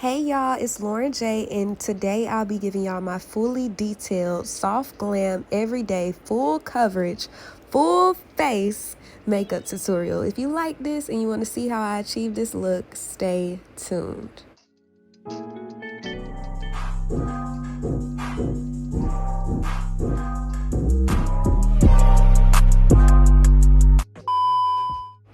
Hey y'all, it's Lauren J, and today I'll be giving y'all my fully detailed, soft glam, everyday, full coverage, full face makeup tutorial. If you like this and you want to see how I achieve this look, stay tuned.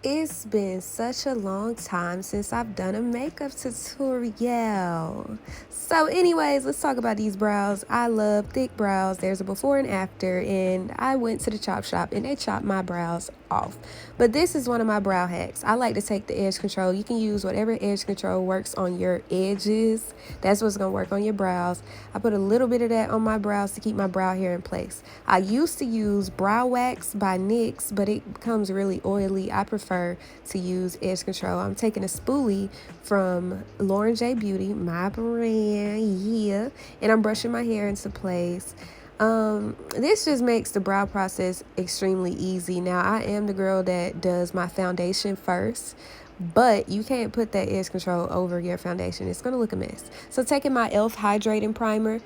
It's been such a long time since I've done a makeup tutorial. So anyways, let's talk about these brows. I love thick brows. There's a before and after, and I went to the chop shop and they chopped my brows off. But this is one of my brow hacks. I like to take the edge control. You can use whatever edge control works on your edges. That's what's gonna work on your brows. I put a little bit of that on my brows to keep my brow hair in place. I used to use brow wax by NYX, but it becomes really oily. I prefer to use edge control. I'm taking a spoolie from Lauryn J Beauty, my brand, yeah, and I'm brushing my hair into place. This just makes the brow process extremely easy. Now, I am the girl that does my foundation first, but you can't put that edge control over your foundation. It's gonna look a mess. So taking my e.l.f. hydrating primer,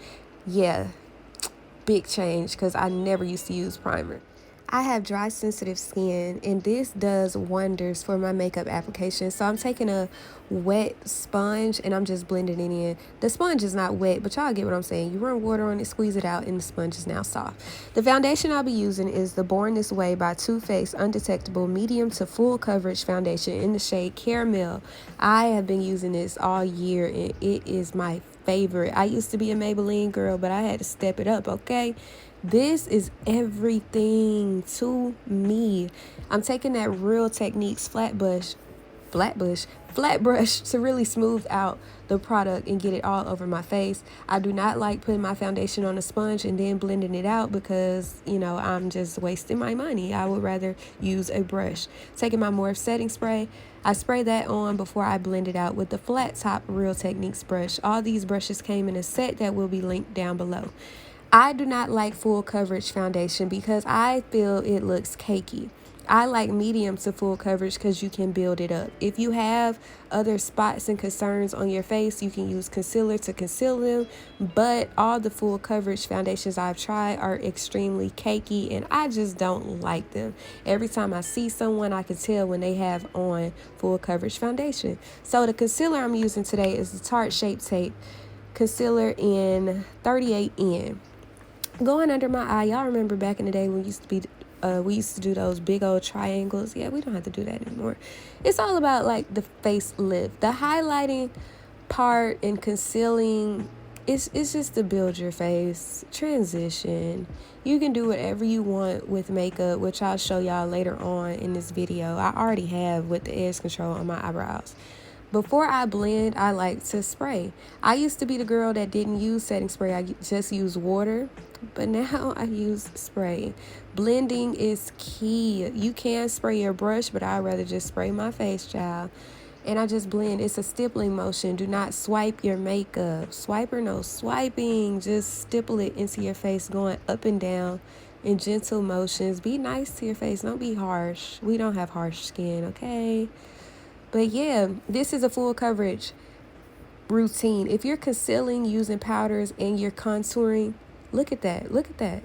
yeah, big change because I never used to use primer. I have dry sensitive skin, and this does wonders for my makeup application. So I'm taking a wet sponge and I'm just blending it in. The sponge is not wet, but y'all get what I'm saying. You run water on it, squeeze it out, and the sponge is now soft. The foundation I'll be using is the Born This Way by Too Faced Undetectable Medium to Full Coverage Foundation in the shade Caramel. I have been using this all year, and it is my favorite. I used to be a Maybelline girl, but I had to step it up, okay? This is everything to me. I'm taking that Real Techniques flat brush to really smooth out the product and get it all over my face. I do not like putting my foundation on a sponge and then blending it out because, you know, I'm just wasting my money. I would rather use a brush. Taking my Morph setting spray, I spray that on before I blend it out with the flat top Real Techniques brush. All these brushes came in a set that will be linked down below. I do not like full coverage foundation because I feel it looks cakey. I like medium to full coverage because you can build it up. If you have other spots and concerns on your face, you can use concealer to conceal them. But all the full coverage foundations I've tried are extremely cakey, and I just don't like them. Every time I see someone, I can tell when they have on full coverage foundation. So the concealer I'm using today is the Tarte Shape Tape Concealer in 38N. Going under my eye, y'all remember back in the day when we used to do those big old triangles. Yeah, we don't have to do that anymore. It's all about like the face lift, the highlighting part and concealing. It's just to build your face. Transition. You can do whatever you want with makeup, which I'll show y'all later on in this video. I already have with the edge control on my eyebrows. Before I blend, I like to spray. I used to be the girl that didn't use setting spray. I just used water, but now I use spray. Blending is key. You can spray your brush, but I'd rather just spray my face, child. And I just blend. It's a stippling motion. Do not swipe your makeup. Swipe or no swiping. Just stipple it into your face, going up and down in gentle motions. Be nice to your face. Don't be harsh. We don't have harsh skin, okay? But yeah, this is a full coverage routine. If you're concealing using powders and you're contouring, look at that. Look at that.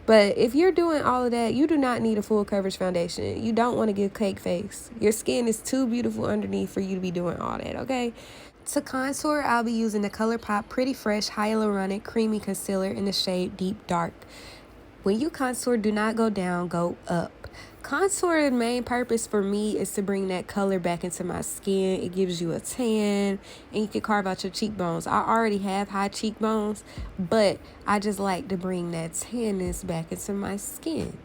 But if you're doing all of that, you do not need a full coverage foundation. You don't want to give cake face. Your skin is too beautiful underneath for you to be doing all that, okay? To contour, I'll be using the ColourPop Pretty Fresh Hyaluronic Creamy Concealer in the shade Deep Dark. When you contour, do not go down, go up. Contour, the main purpose for me is to bring that color back into my skin. It gives you a tan, and you can carve out your cheekbones. I already have high cheekbones, but I just like to bring that tanness back into my skin.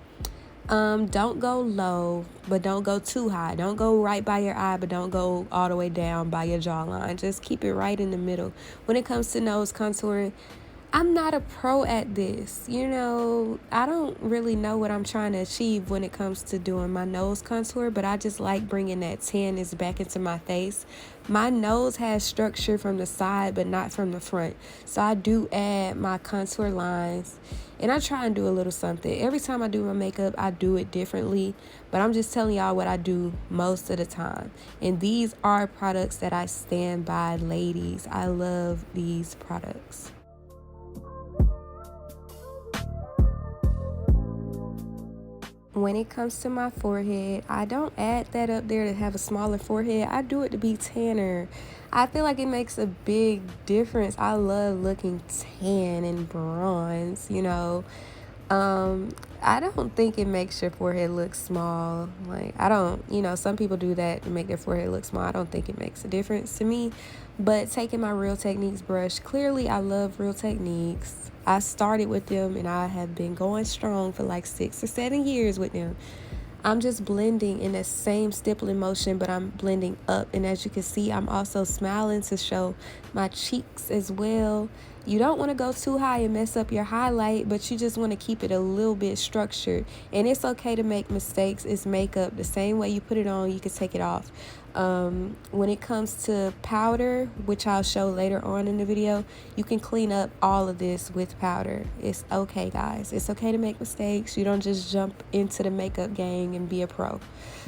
Don't go low, but don't go too high. Don't go right by your eye, but don't go all the way down by your jawline. Just keep it right in the middle. When it comes to nose contouring, I'm not a pro at this. You know, I don't really know what I'm trying to achieve when it comes to doing my nose contour, but I just like bringing that tanness back into my face. My nose has structure from the side, but not from the front. So I do add my contour lines, and I try and do a little something. Every time I do my makeup, I do it differently, but I'm just telling y'all what I do most of the time. And these are products that I stand by, ladies. I love these products. When it comes to my forehead, I don't add that up there to have a smaller forehead. I do it to be tanner. I feel like it makes a big difference. I love looking tan and bronze, you know. I don't think it makes your forehead look small. Like, I don't, you know, some people do that to make their forehead look small. I don't think it makes a difference to me. But taking my Real Techniques brush, clearly I love Real Techniques. I started with them and I have been going strong for like 6 or 7 years with them. I'm just blending in the same stippling motion, but I'm blending up. And as you can see, I'm also smiling to show my cheeks as well. You don't want to go too high and mess up your highlight, but you just want to keep it a little bit structured. And it's okay to make mistakes. It's makeup. The same way you put it on, you can take it off. When it comes to powder, which I'll show later on in the video, you can clean up all of this with powder. It's okay, guys. It's okay to make mistakes. You don't just jump into the makeup gang and be a pro.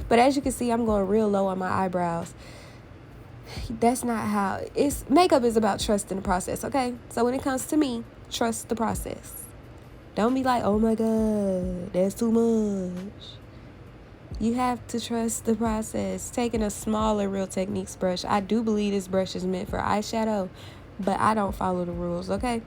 But as you can see, I'm going real low on my eyebrows. That's not how it's. Makeup is about trusting the process, okay? So when it comes to me, trust the process. Don't be like, oh my god, that's too much. You have to trust the process. Taking a smaller Real Techniques brush. I do believe this brush is meant for eyeshadow, but I don't follow the rules, okay?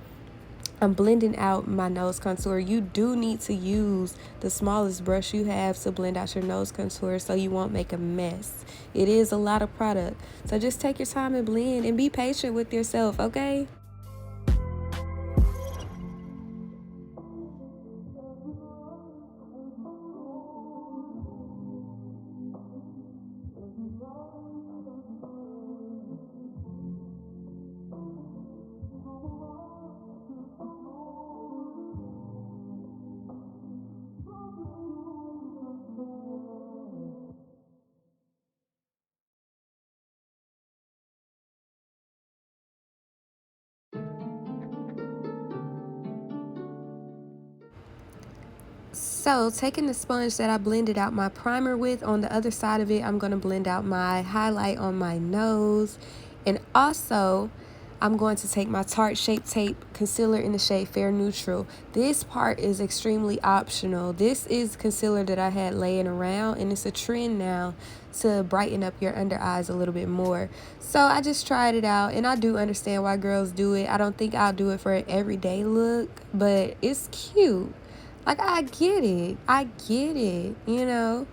I'm blending out my nose contour. You do need to use the smallest brush you have to blend out your nose contour so you won't make a mess. It is a lot of product. So just take your time and blend and be patient with yourself, okay? So taking the sponge that I blended out my primer with, on the other side of it, I'm going to blend out my highlight on my nose. And also, I'm going to take my Tarte Shape Tape concealer in the shade Fair Neutral. This part is extremely optional. This is concealer that I had laying around, and it's a trend now to brighten up your under eyes a little bit more. So I just tried it out, and I do understand why girls do it. I don't think I'll do it for an everyday look, but it's cute. Like, I get it, you know?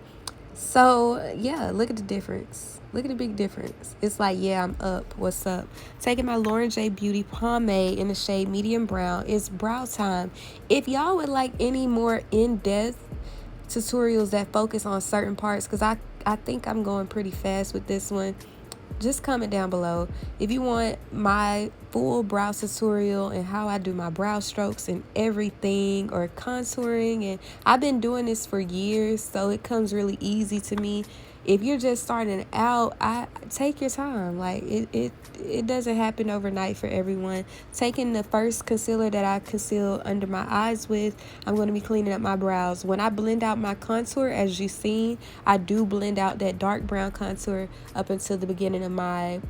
So, yeah, look at the difference. Look at the big difference. It's like, yeah, I'm up. What's up? Taking my Lauryn J Beauty pomade in the shade medium brown. It's brow time. If y'all would like any more in-depth tutorials that focus on certain parts, because I think I'm going pretty fast with this one, just comment down below. If you want my full brow tutorial and how I do my brow strokes and everything, or contouring, and I've been doing this for years, so it comes really easy to me. If you're just starting out, I take your time. Like, it doesn't happen overnight for everyone. Taking the first concealer that I conceal under my eyes with, I'm going to be cleaning up my brows. When I blend out my contour, as you've seen, I do blend out that dark brown contour up until the beginning of my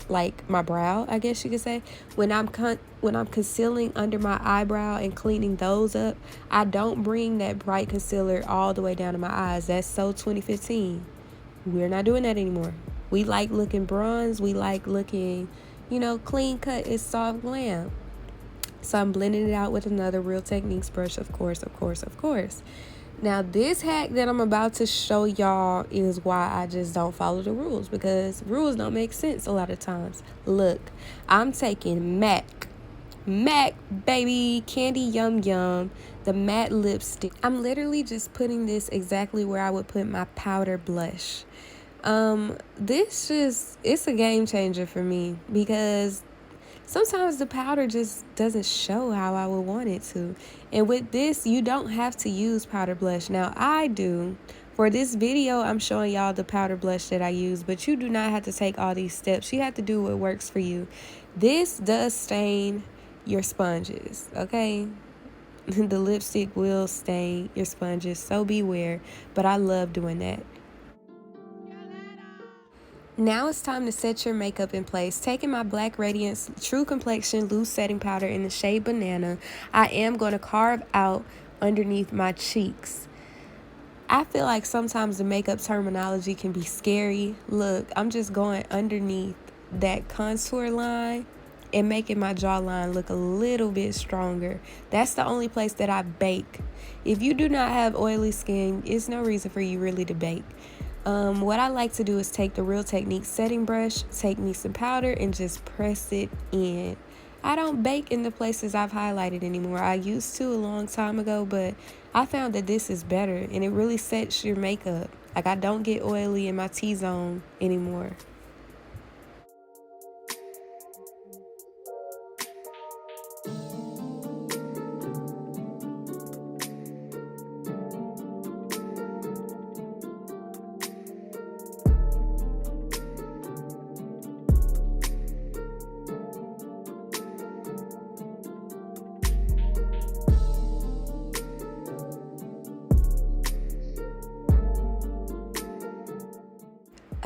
brow, I guess you could say. When I'm concealing under my eyebrow and cleaning those up, I don't bring that bright concealer all the way down to my eyes. That's so 2015. We're not doing that anymore. We like looking bronze. We like looking, you know, clean cut. It's soft glam. So I'm blending it out with another Real Techniques brush, of course. Now, this hack that I'm about to show y'all is why I just don't follow the rules, because rules don't make sense a lot of times. Look, I'm taking MAC, baby, Candy Yum Yum, the matte lipstick. I'm literally just putting this exactly where I would put my powder blush. It's a game changer for me, because sometimes the powder just doesn't show how I would want it to. And with this, you don't have to use powder blush. Now, I do. For this video, I'm showing y'all the powder blush that I use, but you do not have to take all these steps. You have to do what works for you. This does stain your sponges, okay? The lipstick will stain your sponges, so beware, but I love doing that. Now it's time to set your makeup in place. Taking my Black Radiance True Complexion Loose Setting Powder in the shade Banana, I am going to carve out underneath my cheeks. I feel like sometimes the makeup terminology can be scary. Look, I'm just going underneath that contour line and making my jawline look a little bit stronger. That's the only place that I bake. If you do not have oily skin, it's no reason for you really to bake. What I like to do is take the Real Technique setting brush, take me some powder, and just press it in. I don't bake in the places I've highlighted anymore. I used to a long time ago, but I found that this is better, and it really sets your makeup. Like, I don't get oily in my T-zone anymore.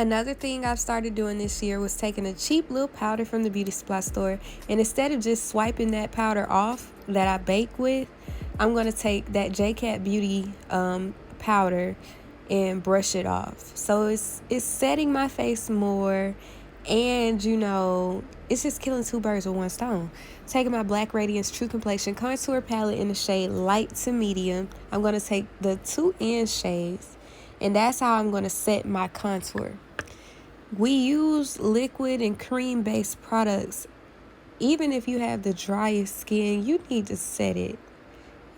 Another thing I've started doing this year was taking a cheap little powder from the beauty supply store, and instead of just swiping that powder off that I bake with, I'm going to take that JCat Beauty powder and brush it off. So it's setting my face more, and you know, it's just killing two birds with one stone. Taking my Black Radiance True Complexion Contour Palette in the shade Light to Medium, I'm going to take the 2N shades, and that's how I'm going to set my contour. We use liquid and cream-based products. Even if you have the driest skin, you need to set it.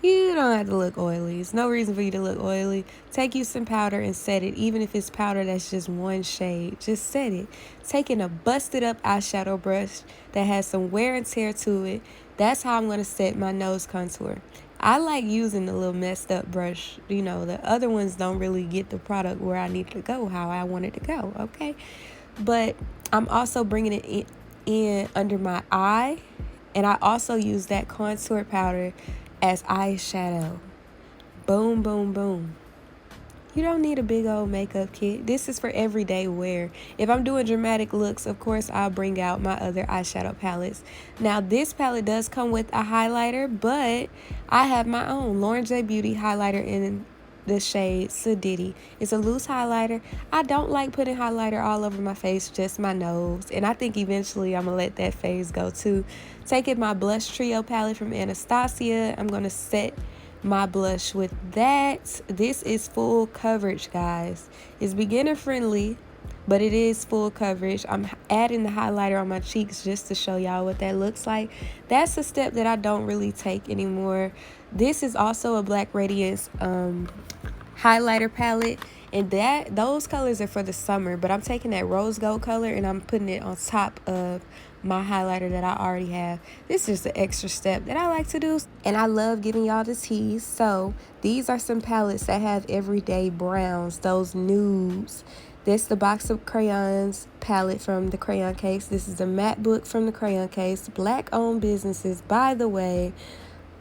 You don't have to look oily. There's no reason for you to look oily. Take you some powder and set it. Even if it's powder that's just one shade, just set it. Taking a busted up eyeshadow brush that has some wear and tear to it, that's how I'm going to set my nose contour. I like using the little messed up brush. You know, the other ones don't really get the product where I need to go, how I want it to go, okay? But I'm also bringing it in under my eye, and I also use that contour powder as eyeshadow. Boom, boom, boom. You don't need a big old makeup kit. This is for everyday wear. If I'm doing dramatic looks, of course, I'll bring out my other eyeshadow palettes. Now, this palette does come with a highlighter, but I have my own Lauryn J Beauty highlighter in the shade Sadiddy. It's a loose highlighter. I don't like putting highlighter all over my face, just my nose. And I think eventually I'm going to let that phase go too. Taking my Blush Trio palette from Anastasia, I'm going to set my blush with that. This is full coverage, guys. It's beginner friendly, but it is full coverage. I'm adding the highlighter on my cheeks just to show y'all what that looks like. That's a step that I don't really take anymore. This is also a Black Radiance highlighter palette, and those colors are for the summer, but I'm taking that rose gold color and I'm putting it on top of my highlighter that I already have. This is the extra step that I like to do, and I love giving y'all the tease. So these are some palettes that have everyday browns, those nudes. This is the Box of Crayons palette from the Crayon Case. This is a matte book from the Crayon Case. Black owned businesses, by the way.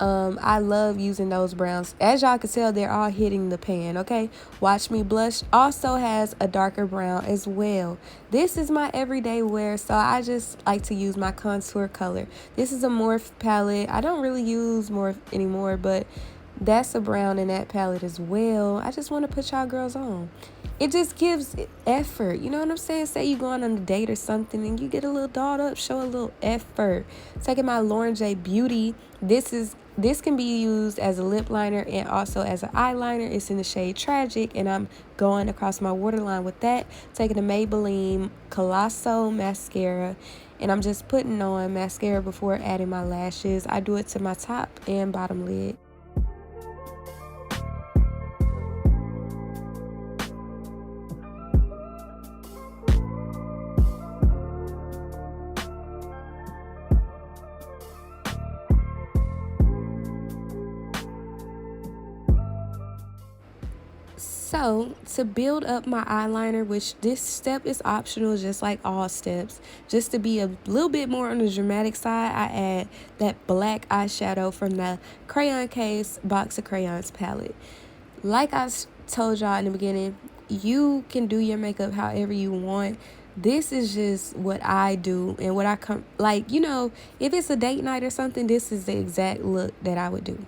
I love using those browns. As y'all can tell, they're all hitting the pan, okay? Watch Me Blush also has a darker brown as well. This is my everyday wear, so I just like to use my contour color. This is a Morph palette. I don't really use Morph anymore, but that's a brown in that palette as well. I just want to put y'all girls on. It just gives effort. You know what I'm saying? Say you going on a date or something and you get a little dolled up, show a little effort. Taking my Lauryn J Beauty. This can be used as a lip liner and also as an eyeliner. It's in the shade Tragic, and I'm going across my waterline with that. Taking the Maybelline Colosso mascara, and I'm just putting on mascara before adding my lashes. I do it to my top and bottom lid. So to build up my eyeliner, which this step is optional just like all steps, just to be a little bit more on the dramatic side, I add that black eyeshadow from the Crayon Case Box of Crayons palette. Like I told y'all in the beginning, you can do your makeup however you want. This is just what I do and what I come like, you know, if it's a date night or something, this is the exact look that I would do.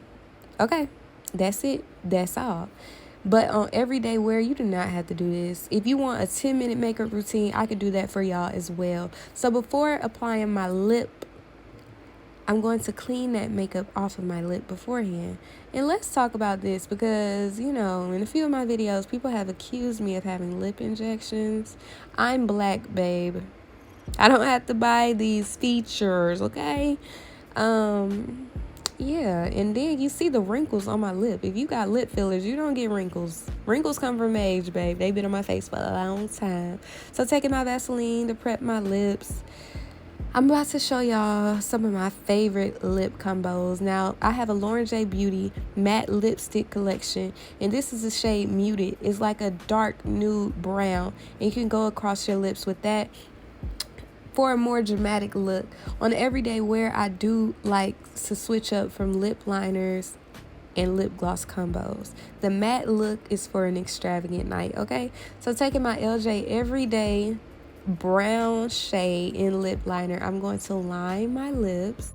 Okay, that's it. That's all. But on everyday wear, you do not have to do this. If you want a 10-minute makeup routine, I could do that for y'all as well. So before applying my lip, I'm going to clean that makeup off of my lip beforehand. And let's talk about this because, you know, in a few of my videos, people have accused me of having lip injections. I'm black, babe. I don't have to buy these features, okay? Yeah, and then you see the wrinkles on my lip. If you got lip fillers, you don't get wrinkles. Wrinkles come from age, babe. They've been on my face for a long time. So taking my Vaseline to prep my lips. I'm about to show y'all some of my favorite lip combos. Now, I have a Lauryn J Beauty matte lipstick collection, and this is the shade Muted. It's like a dark nude brown, and you can go across your lips with that for a more dramatic look. On the everyday wear, I do like to switch up from lip liners and lip gloss combos. The matte look is for an extravagant night, okay? So taking my LJ Everyday brown shade in lip liner, I'm going to line my lips.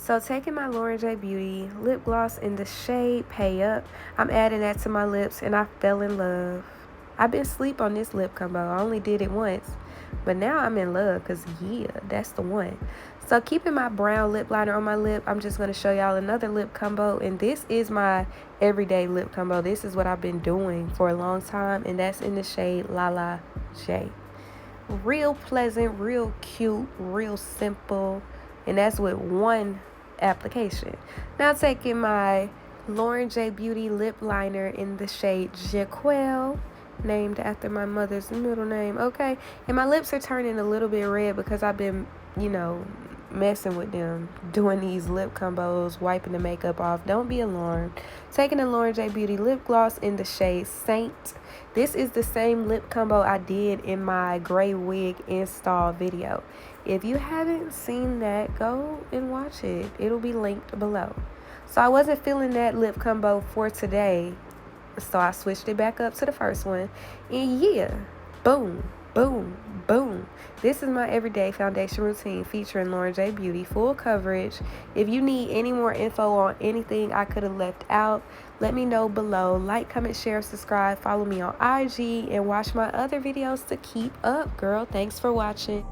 So taking my Lauryn J Beauty lip gloss in the shade Pay Up, I'm adding that to my lips, and I fell in love. I've been asleep on this lip combo. I only did it once, but now I'm in love because, yeah, that's the one. So keeping my brown lip liner on my lip, I'm just going to show y'all another lip combo, and this is my everyday lip combo. This is what I've been doing for a long time, and that's in the shade La La J. Real pleasant, real cute, real simple, and that's with one application. Now taking my Lauryn J Beauty lip liner in the shade Jaquel, named after my mother's middle name, okay? And my lips are turning a little bit red because I've been, you know, messing with them, doing these lip combos, wiping the makeup off. Don't be alarmed. Taking the Lauryn J Beauty lip gloss in the shade Saint. This is the same lip combo I did in my gray wig install video. If you haven't seen that, go and watch it. It'll be linked below. So I wasn't feeling that lip combo for today, so I switched it back up to the first one. And yeah, boom, boom, boom. This is my everyday foundation routine featuring Lauryn J Beauty, full coverage. If you need any more info on anything I could have left out, let me know below. Like, comment, share, subscribe, follow me on IG, and watch my other videos to keep up, girl. Thanks for watching.